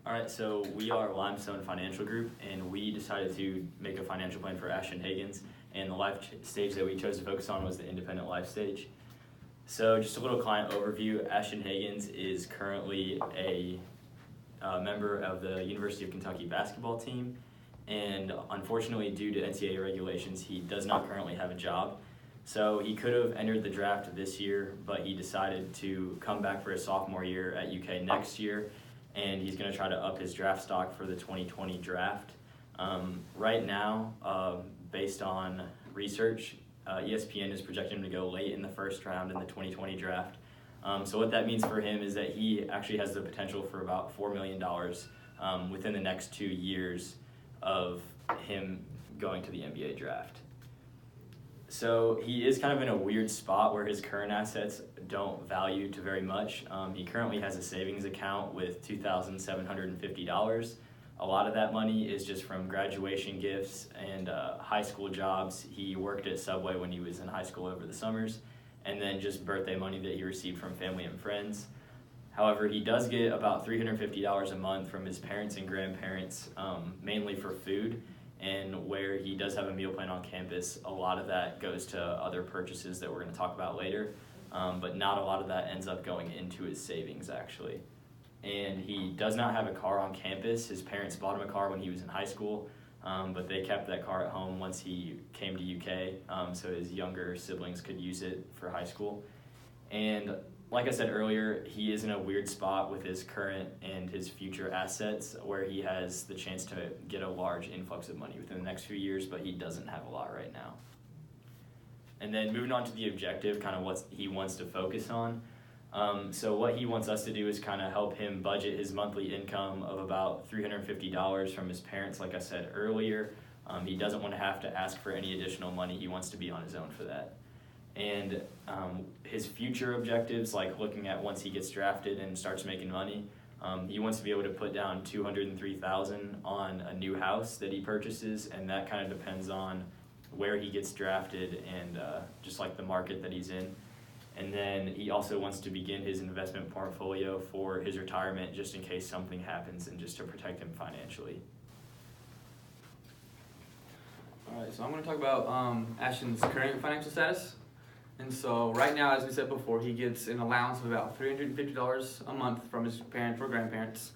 All right, so we are Limestone Financial Group, and we decided to make a financial plan for Ashton Hagans, and the stage that we chose to focus on was the independent life stage. So just a little client overview. Ashton Hagans is currently a member of the University of Kentucky basketball team, and unfortunately, due to NCAA regulations, he does not currently have a job. So he could have entered the draft this year, but he decided to come back for his sophomore year at UK next year, and he's going to try to up his draft stock for the 2020 draft. Right now, based on research, ESPN is projecting him to go late in the first round in the 2020 draft. So what that means for him is that he actually has the potential for about $4 million within the next 2 years of him going to the NBA draft. So he is kind of in a weird spot where his current assets don't value to very much. He currently has a savings account with $2,750. A lot of that money is just from graduation gifts and high school jobs. He worked at Subway when he was in high school over the summers, and then just birthday money that he received from family and friends. However, he does get about $350 a month from his parents and grandparents, mainly for food. And where he does have a meal plan on campus, a lot of that goes to other purchases that we're going to talk about later, but not a lot of that ends up going into his savings, actually. And he does not have a car on campus. His parents bought him a car when he was in high school, but they kept that car at home once he came to UK, so his younger siblings could use it for high school. And like I said earlier, he is in a weird spot with his current and his future assets where he has the chance to get a large influx of money within the next few years, but he doesn't have a lot right now. And then moving on to the objective, kind of what he wants to focus on. So what he wants us to do is kind of help him budget his monthly income of about $350 from his parents, like I said earlier. He doesn't want to have to ask for any additional money. He wants to be on his own for that. And his future objectives, like looking at once he gets drafted and starts making money, he wants to be able to put down $203,000 on a new house that he purchases, and that kind of depends on where he gets drafted and just like the market that he's in. And then he also wants to begin his investment portfolio for his retirement just in case something happens and just to protect him financially. All right, so I'm going to talk about Ashton's current financial status. And so right now, as we said before, he gets an allowance of about $350 a month from his parents or grandparents.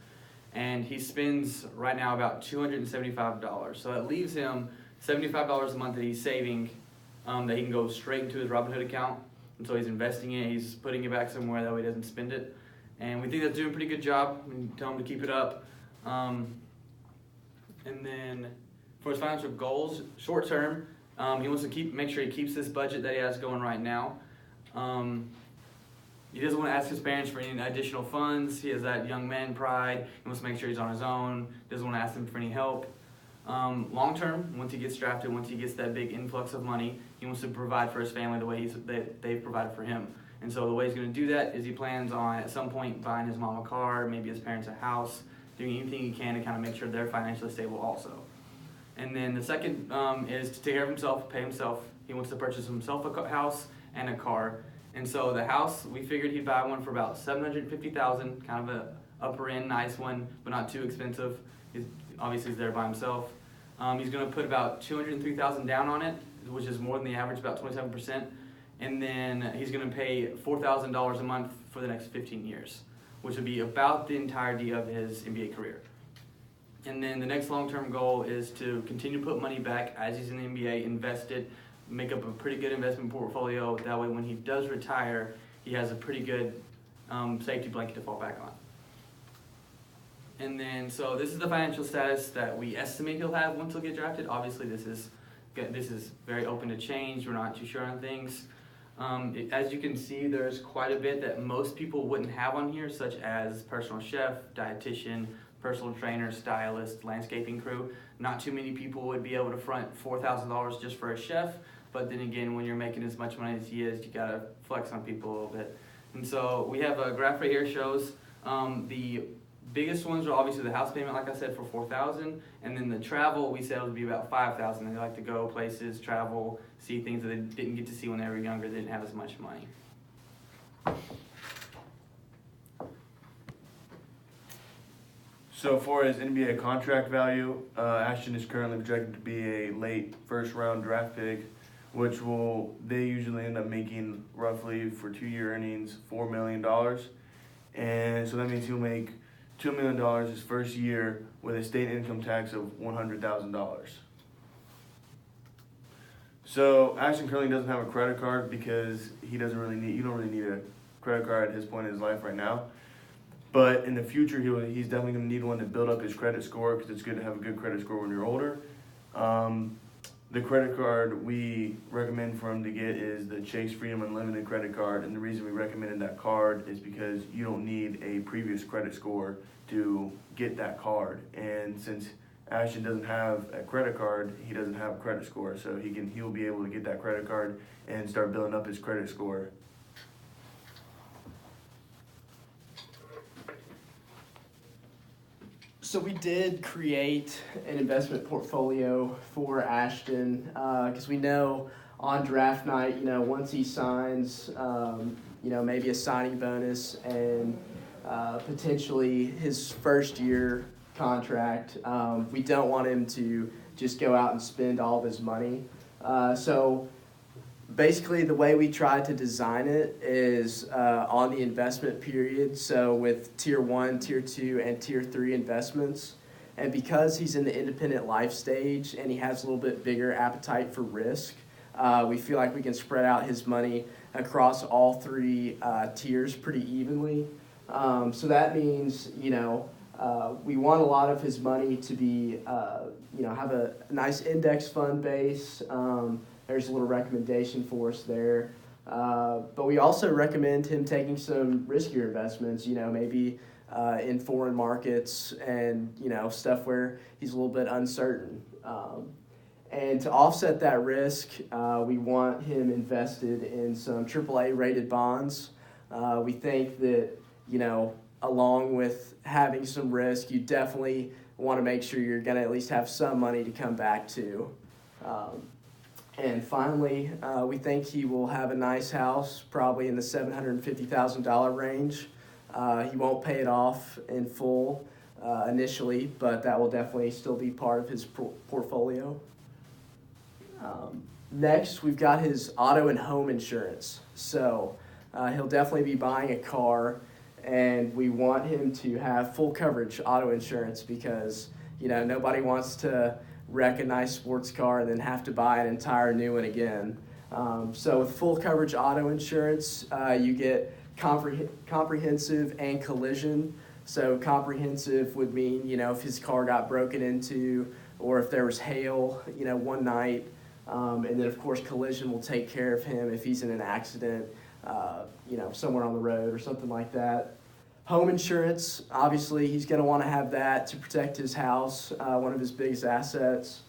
And he spends right now about $275. So that leaves him $75 a month that he's saving that he can go straight into his Robinhood account. And so he's investing it, he's putting it back somewhere, that way he doesn't spend it. And we think that's doing a pretty good job. We tell him to keep it up. And then for his financial goals, short term, he wants to make sure he keeps this budget that he has going right now. He doesn't want to ask his parents for any additional funds. He has that young man pride. He wants to make sure he's on his own. Doesn't want to ask them for any help. Long term, once he gets drafted, once he gets that big influx of money, he wants to provide for his family the way they've provided for him. And so the way he's going to do that is he plans on at some point buying his mom a car, maybe his parents a house, doing anything he can to kind of make sure they're financially stable also. And then the second is to take care of himself, pay himself. He wants to purchase himself a house and a car. And so the house, we figured he'd buy one for about $750,000, kind of a upper end, nice one, but not too expensive. Obviously he's there by himself. He's going to put about $203,000 down on it, which is more than the average, about 27%. And then he's going to pay $4,000 a month for the next 15 years, which would be about the entirety of his NBA career. And then the next long-term goal is to continue to put money back as he's in the NBA, invest it, make up a pretty good investment portfolio. That way when he does retire, he has a pretty good safety blanket to fall back on. And then, so this is the financial status that we estimate he'll have once he'll get drafted. Obviously, this is very open to change. We're not too sure on things. As you can see, there's quite a bit that most people wouldn't have on here, such as personal chef, dietitian, personal trainer, stylist, landscaping crew. Not too many people would be able to front $4,000 just for a chef, but then again, when you're making as much money as he is, you gotta flex on people a little bit. And so we have a graph right here shows the biggest ones are obviously the house payment, like I said, for $4,000, and then the travel we said would be about $5,000. They like to go places, travel, see things that they didn't get to see when they were younger. They didn't have as much money. So for his NBA contract value, Ashton is currently projected to be a late first round draft pick, which they usually end up making roughly for 2-year earnings $4 million. And so that means he'll make $2 million his first year with a state income tax of $100,000. So Ashton currently doesn't have a credit card because you don't really need a credit card at his point in his life right now. But in the future, he's definitely going to need one to build up his credit score because it's good to have a good credit score when you're older. The credit card we recommend for him to get is the Chase Freedom Unlimited credit card. And the reason we recommended that card is because you don't need a previous credit score to get that card. And since Ashton doesn't have a credit card, he doesn't have a credit score. So he'll be able to get that credit card and start building up his credit score. So we did create an investment portfolio for Ashton because we know on draft night, once he signs, maybe a signing bonus and potentially his first year contract, we don't want him to just go out and spend all of his money. So basically the way we tried to design it is on the investment period, so with tier 1, tier 2, and tier 3 investments. And because he's in the independent life stage and he has a little bit bigger appetite for risk, we feel like we can spread out his money across all 3 tiers pretty evenly. So that means, we want a lot of his money to be, have a nice index fund base. There's a little recommendation for us there. But we also recommend him taking some riskier investments, maybe in foreign markets and, stuff where he's a little bit uncertain. And to offset that risk, we want him invested in some AAA rated bonds. We think that, along with having some risk, you definitely want to make sure you're going to at least have some money to come back to. And finally, we think he will have a nice house, probably in the $750,000 range. He won't pay it off in full initially, but that will definitely still be part of his portfolio. Next, we've got his auto and home insurance. So he'll definitely be buying a car, and we want him to have full coverage auto insurance because, nobody wants to wreck a nice sports car and then have to buy an entire new one again. So with full coverage auto insurance, you get comprehensive and collision. So comprehensive would mean, if his car got broken into or if there was hail, one night. And then, of course, collision will take care of him if he's in an accident, somewhere on the road or something like that. Home insurance, obviously, he's going to want to have that to protect his house, one of his biggest assets.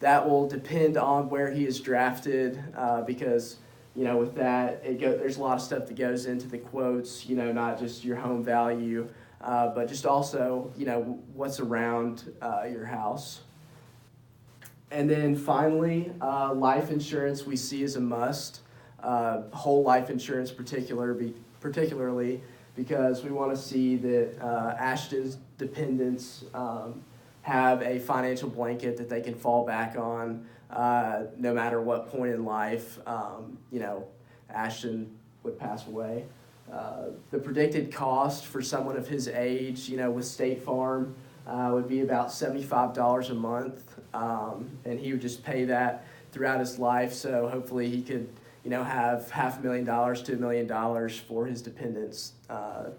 That will depend on where he is drafted because, with that, there's a lot of stuff that goes into the quotes, not just your home value, but just also, what's around your house. And then finally, life insurance we see as a must, whole life insurance particularly, because we want to see that Ashton's dependents have a financial blanket that they can fall back on no matter what point in life, Ashton would pass away. The predicted cost for someone of his age, with State Farm, would be about $75 a month, and he would just pay that throughout his life, so hopefully he could have $500,000 to $1 million for his dependents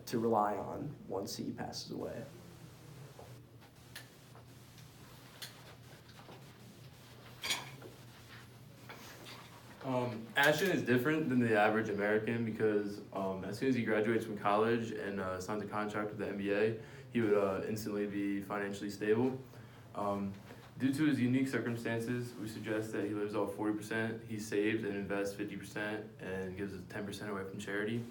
to rely on once he passes away. Ashton is different than the average American because as soon as he graduates from college and signs a contract with the NBA, he would instantly be financially stable. Due to his unique circumstances, we suggest that he lives off 40%, he saves and invests 50%, and gives 10% away from charity.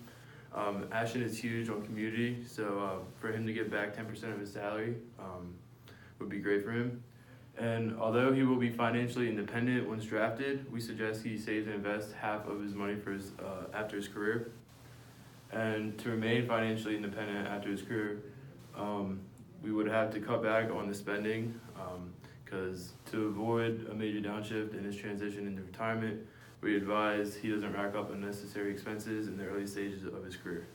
Ashton is huge on community, so for him to give back 10% of his salary would be great for him. And although he will be financially independent once drafted, we suggest he saves and invests half of his money for his, after his career. And to remain financially independent after his career, we would have to cut back on the spending because to avoid a major downshift in his transition into retirement, we advise he doesn't rack up unnecessary expenses in the early stages of his career.